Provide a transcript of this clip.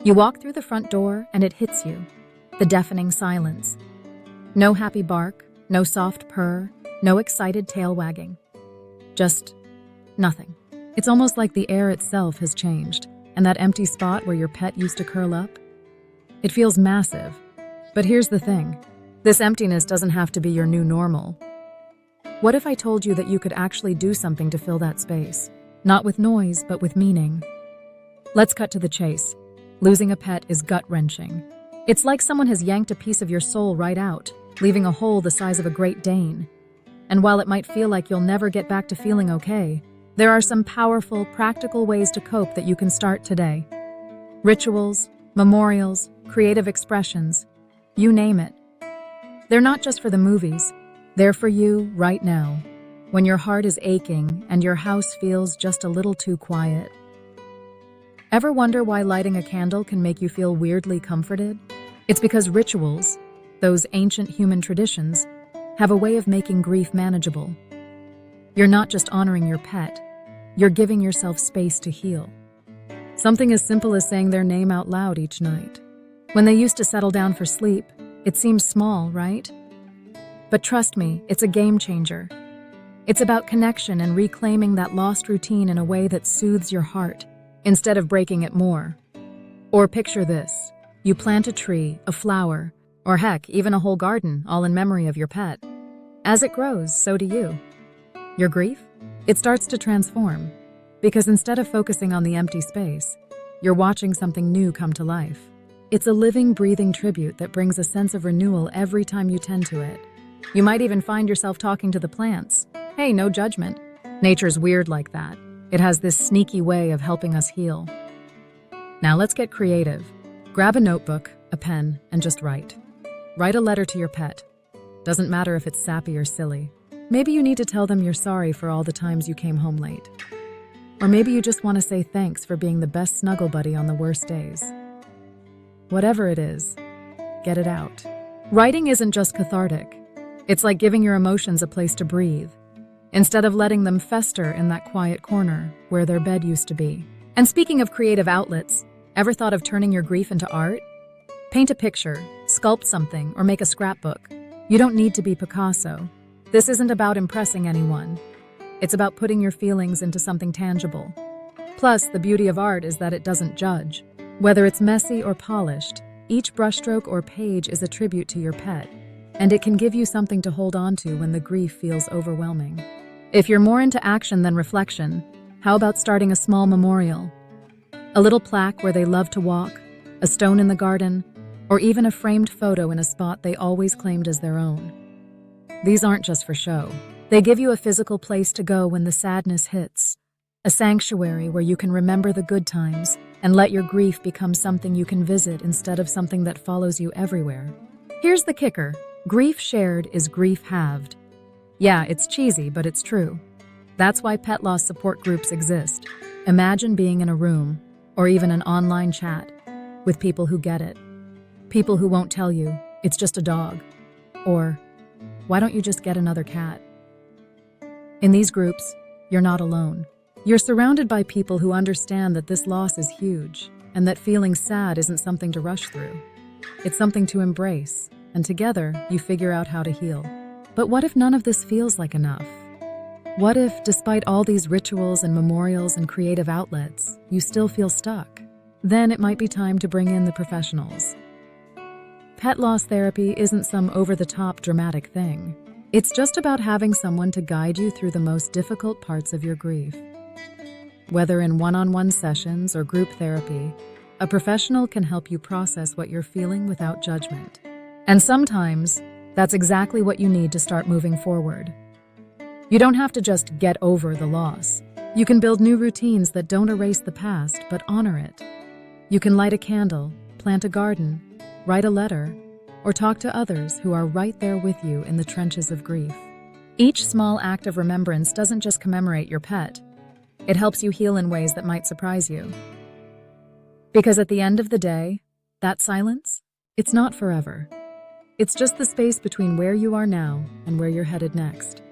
You walk through the front door and it hits you. The deafening silence. No happy bark, no soft purr, no excited tail wagging. Just nothing. It's almost like the air itself has changed, and that empty spot where your pet used to curl up, it feels massive. But here's the thing. This emptiness doesn't have to be your new normal. What if I told you that you could actually do something to fill that space? Not with noise, but with meaning. Let's cut to the chase. Losing a pet is gut-wrenching. It's like someone has yanked a piece of your soul right out, leaving a hole the size of a Great Dane. And while it might feel like you'll never get back to feeling okay, there are some powerful, practical ways to cope that you can start today. Rituals, memorials, creative expressions, you name it. They're not just for the movies, they're for you right now, when your heart is aching and your house feels just a little too quiet. Ever wonder why lighting a candle can make you feel weirdly comforted? It's because rituals, those ancient human traditions, have a way of making grief manageable. You're not just honoring your pet, you're giving yourself space to heal. Something as simple as saying their name out loud each night. When they used to settle down for sleep, it seems small, right? But trust me, it's a game changer. It's about connection and reclaiming that lost routine in a way that soothes your heart, instead of breaking it more. Or picture this. You plant a tree, a flower, or heck, even a whole garden, all in memory of your pet. As it grows, so do you. Your grief? It starts to transform, because instead of focusing on the empty space, you're watching something new come to life. It's a living, breathing tribute that brings a sense of renewal every time you tend to it. You might even find yourself talking to the plants. Hey, no judgment. Nature's weird like that. It has this sneaky way of helping us heal. Now let's get creative. Grab a notebook, a pen, and just write. Write a letter to your pet. Doesn't matter if it's sappy or silly. Maybe you need to tell them you're sorry for all the times you came home late. Or maybe you just want to say thanks for being the best snuggle buddy on the worst days. Whatever it is, get it out. Writing isn't just cathartic. It's like giving your emotions a place to breathe, instead of letting them fester in that quiet corner where their bed used to be. And speaking of creative outlets, ever thought of turning your grief into art? Paint a picture, sculpt something, or make a scrapbook. You don't need to be Picasso. This isn't about impressing anyone. It's about putting your feelings into something tangible. Plus, the beauty of art is that it doesn't judge. Whether it's messy or polished, each brushstroke or page is a tribute to your pet, and it can give you something to hold on to when the grief feels overwhelming. If you're more into action than reflection, how about starting a small memorial? A little plaque where they love to walk, a stone in the garden, or even a framed photo in a spot they always claimed as their own. These aren't just for show. They give you a physical place to go when the sadness hits, a sanctuary where you can remember the good times and let your grief become something you can visit instead of something that follows you everywhere. Here's the kicker. Grief shared is grief halved. Yeah, it's cheesy, but it's true. That's why pet loss support groups exist. Imagine being in a room, or even an online chat, with people who get it. People who won't tell you, it's just a dog. Or, why don't you just get another cat? In these groups, you're not alone. You're surrounded by people who understand that this loss is huge, and that feeling sad isn't something to rush through. It's something to embrace, and together, you figure out how to heal. But what if none of this feels like enough? What if, despite all these rituals and memorials and creative outlets, you still feel stuck? Then it might be time to bring in the professionals. Pet loss therapy isn't some over-the-top dramatic thing. It's just about having someone to guide you through the most difficult parts of your grief. Whether in one-on-one sessions or group therapy, a professional can help you process what you're feeling without judgment. And sometimes, that's exactly what you need to start moving forward. You don't have to just get over the loss. You can build new routines that don't erase the past, but honor it. You can light a candle, plant a garden, write a letter, or talk to others who are right there with you in the trenches of grief. Each small act of remembrance doesn't just commemorate your pet. It helps you heal in ways that might surprise you. Because at the end of the day, that silence, it's not forever. It's just the space between where you are now and where you're headed next.